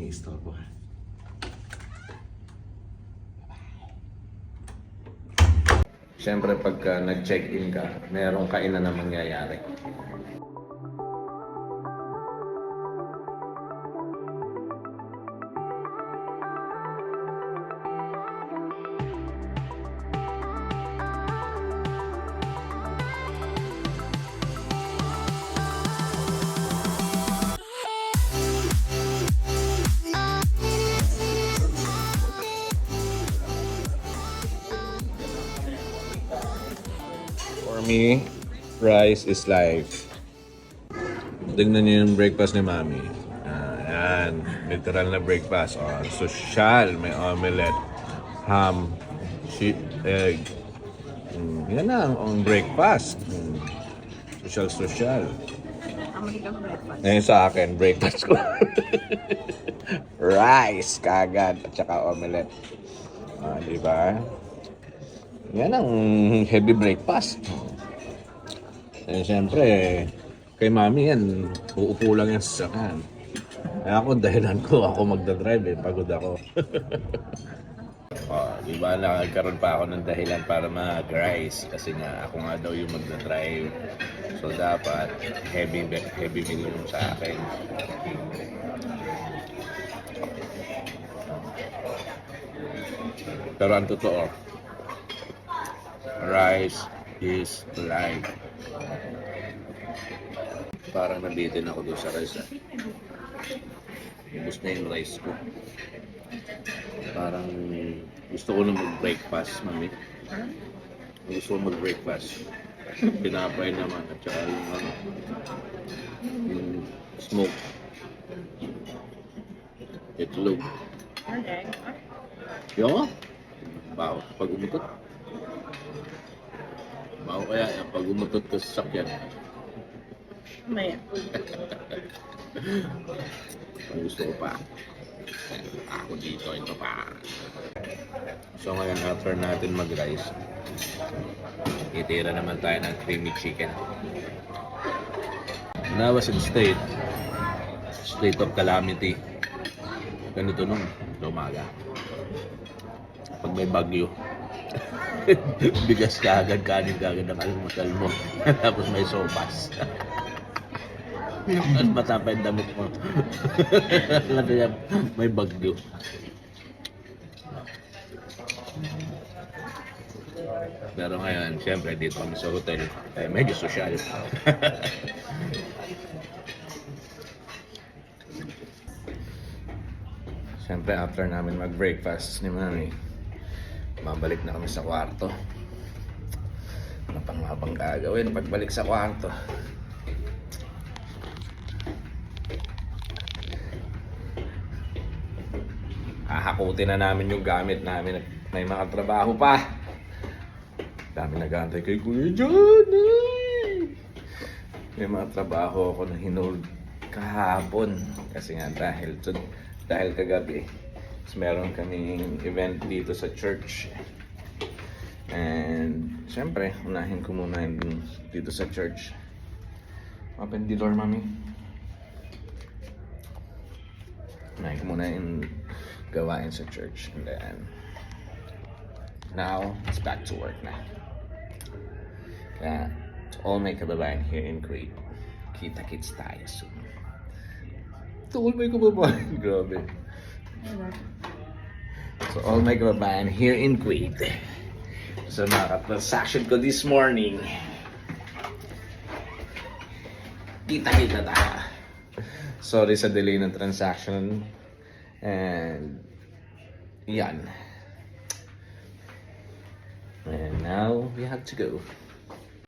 iniistorbo. Siyempre pagka nag-check-in ka, merong kainan na mangyayari. For me, rice is life. Tingnan niyo yung breakfast ni Mami. Yan, literal na breakfast. Oh, social, may omelette, ham, egg. Yan na ang breakfast. Social. Ngayon sa akin, breakfast ko. Rice, kagad, at saka omelette. Diba? Yan ang heavy breakfast. Eh, siyempre, kay Mami yan, uupo lang yan sa sasakyan. Eh ako, dahilan ko, ako magdadrive pagod ako. Diba, nagkaroon pa ako ng dahilan para mag-rice kasi nga, ako nga daw yung magdadrive. So, dapat heavy meal yung sa akin. Pero ang totoo, rice is life. Parang nabitin ako doon sa rice. Ubus na yung rice ko. Parang gusto ko na mag-breakfast, Mami. Gusto ko mag-breakfast. Pinapay naman at saka yung smoke. Itlog. Okay. Yo? Baho. Pag umutot. Baho kaya pag umutot ko sa sakyan. Maya. Ang gusto ko pa. Ako dito, ito pa. So ngayon, after natin mag-rice, itira naman tayo ng creamy chicken. When I was in state of calamity, ganito nung umaga. Pag may bagyo, bigas ka agad, kanin ka agad ang almusal mo. Tapos may sopas. Mas matapay ang damit mo. Kasi may bagyo. Pero ngayon, siyempre dito kami sa hotel, medyo social. Siyempre after namin mag-breakfast ni Mami, mabalik na kami sa kwarto. Ano pang mabang gagawin pagbalik sa kwarto? Hahakutin na namin yung gamit namin. May mga trabaho pa. Dami nag-aantay kay Kuya Johnny. May mga trabaho ako na hinold kahapon. Kasi nga dahil kagabi meron kaming event dito sa church. And syempre, unahin ko muna yung dito sa church. Open the door, Mami. Unahin ko muna yung gawain sa church. And then now, it's back to work na. Kaya, to all my kababayan here in Kuwait, kita-kits tayo soon. To all my kababayan, grabe. So all my kababayan here in Kuwait, sa mga transaction ko this morning, kita-kita tayo. Sorry sa delay ng transaction. And yan. And now we have to go.